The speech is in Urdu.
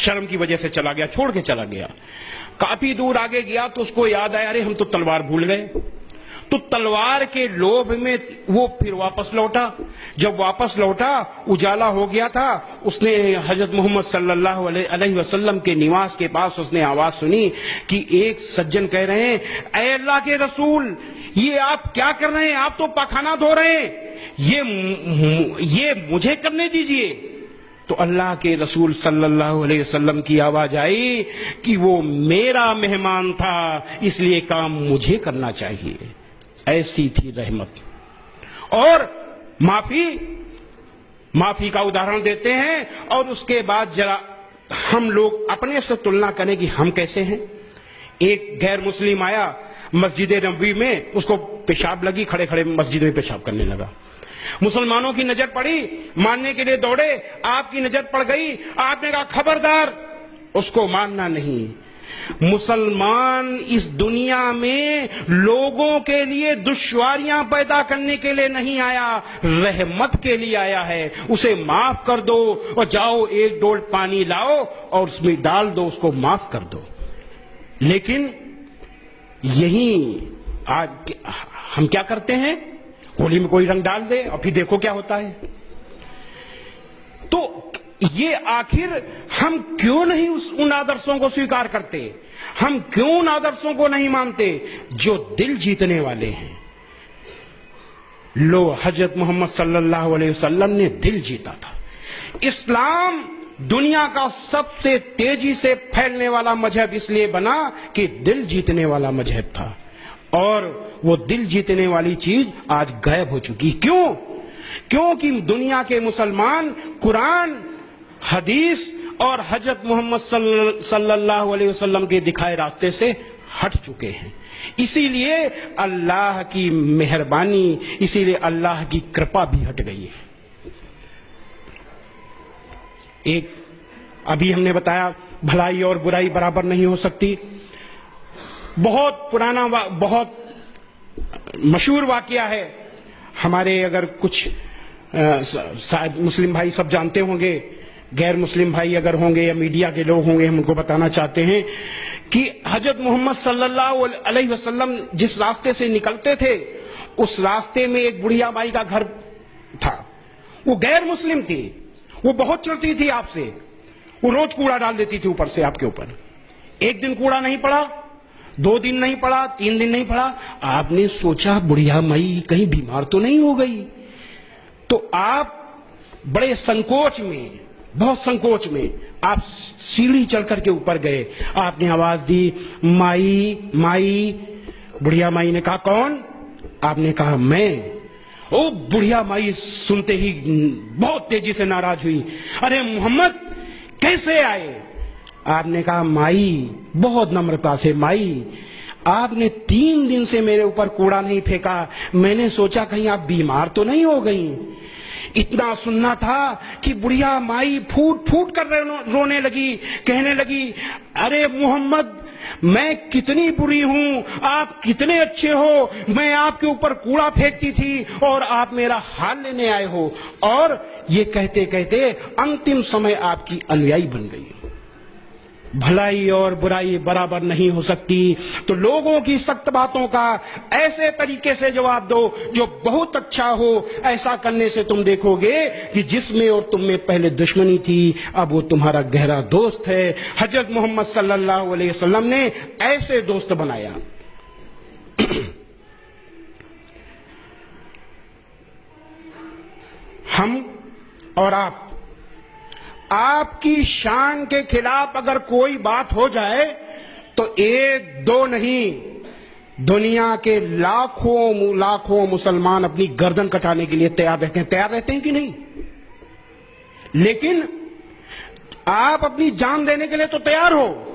شرم کی وجہ سے چلا گیا, چھوڑ کے چلا گیا. کافی دور آگے گیا تو اس کو یاد آیا, ارے ہم تو تلوار بھول گئے. تو تلوار کے لوبھ میں وہ پھر واپس لوٹا. جب واپس لوٹا, اجالا ہو گیا تھا, اس نے حضرت محمد صلی اللہ علیہ وسلم کے نواس کے پاس اس نے آواز سنی کہ ایک سجن کہہ رہے ہیں, اے اللہ کے رسول, یہ آپ کیا کر رہے ہیں؟ آپ تو پاخانہ دھو رہے ہیں, یہ مجھے کرنے دیجئے. تو اللہ کے رسول صلی اللہ علیہ وسلم کی آواز آئی کہ وہ میرا مہمان تھا, اس لیے کام مجھے کرنا چاہیے. ایسی تھی رحمت. اور معافی کا ادھارن دیتے ہیں, اور اس کے بعد ذرا ہم لوگ اپنے سے تلنا کریں کہ ہم کیسے ہیں. ایک غیر مسلم آیا مسجد نبوی میں, اس کو پیشاب لگی, کھڑے کھڑے مسجد میں پیشاب کرنے لگا. مسلمانوں کی نظر پڑی, ماننے کے لیے دوڑے, آپ کی نظر پڑ گئی, آپ نے کہا خبردار, اس کو ماننا نہیں. مسلمان اس دنیا میں لوگوں کے لیے دشواریاں پیدا کرنے کے لیے نہیں آیا, رحمت کے لیے آیا ہے. اسے معاف کر دو اور جاؤ ایک ڈول پانی لاؤ اور اس میں ڈال دو, اس کو معاف کر دو. لیکن یہی آج ہم کیا کرتے ہیں, ہولی میں کوئی رنگ ڈال دے اور پھر دیکھو کیا ہوتا ہے. تو یہ آخر ہم کیوں نہیں ان آدرشوں کو سویکار کرتے, ہم کیوں ان آدرشوں کو نہیں مانتے جو دل جیتنے والے ہیں. لو, حضرت محمد صلی اللہ علیہ وسلم نے دل جیتا تھا. اسلام دنیا کا سب سے تیزی سے پھیلنے والا مذہب اس لیے بنا کہ دل جیتنے والا مذہب تھا, اور وہ دل جیتنے والی چیز آج غائب ہو چکی. کیوں؟ کیونکہ دنیا کے مسلمان قرآن, حدیث اور حضرت محمد صلی اللہ علیہ وسلم کے دکھائے راستے سے ہٹ چکے ہیں. اسی لیے اللہ کی مہربانی, اسی لیے اللہ کی کرپا بھی ہٹ گئی ہے. ایک ابھی ہم نے بتایا بھلائی اور برائی برابر نہیں ہو سکتی. بہت پرانا بہت مشہور واقعہ ہے ہمارے, اگر کچھ شاید مسلم بھائی سب جانتے ہوں گے, غیر مسلم بھائی اگر ہوں گے یا میڈیا کے لوگ ہوں گے, ہم ان کو بتانا چاہتے ہیں کہ حضرت محمد صلی اللہ علیہ وسلم جس راستے سے نکلتے تھے, اس راستے میں ایک بڑھیا مائی کا گھر تھا. وہ غیر مسلم تھی, وہ بہت چڑھتی تھی آپ سے, وہ روز کوڑا ڈال دیتی تھی اوپر سے آپ کے اوپر. ایک دن کوڑا نہیں پڑا, 2 دن نہیں پڑا, 3 دن نہیں پڑا. آپ نے سوچا بڑھیا مائی کہیں بیمار تو نہیں ہو گئی, تو آپ بڑے سنکوچ میں, بہت سنکوچ میں آپ سیڑھی چڑھ کر کے اوپر گئے. آپ نے آواز دی, مائی مائی. بڑھیا مائی نے کہا کون؟ آپ نے کہا میں. او بڑھیا مائی سنتے ہی بہت تیزی سے ناراض ہوئی, ارے محمد کیسے آئے؟ آپ نے کہا مائی, بہت نمرتا سے, مائی آپ نے 3 دن سے میرے اوپر کوڑا نہیں پھینکا, میں نے سوچا کہیں آپ بیمار تو نہیں ہو گئی. اتنا سننا تھا کہ بڑھیا مائی پھوٹ پھوٹ کر رونے لگی, کہنے لگی ارے محمد میں کتنی بری ہوں, آپ کتنے اچھے ہو, میں آپ کے اوپر کوڑا پھینکتی تھی اور آپ میرا حال لینے آئے ہو. اور یہ کہتے کہتے انتم سمے آپ کی انویائی بن گئی. بھلائی اور برائی برابر نہیں ہو سکتی, تو لوگوں کی سخت باتوں کا ایسے طریقے سے جواب دو جو بہت اچھا ہو. ایسا کرنے سے تم دیکھو گے کہ جس میں اور تم میں پہلے دشمنی تھی اب وہ تمہارا گہرا دوست ہے. حضرت محمد صلی اللہ علیہ وسلم نے ایسے دوست بنایا. ہم اور آپ کی شان کے خلاف اگر کوئی بات ہو جائے تو 1-2 نہیں, دنیا کے لاکھوں مسلمان اپنی گردن کٹانے کے لیے تیار رہتے ہیں کہ نہیں؟ لیکن آپ اپنی جان دینے کے لیے تو تیار ہو,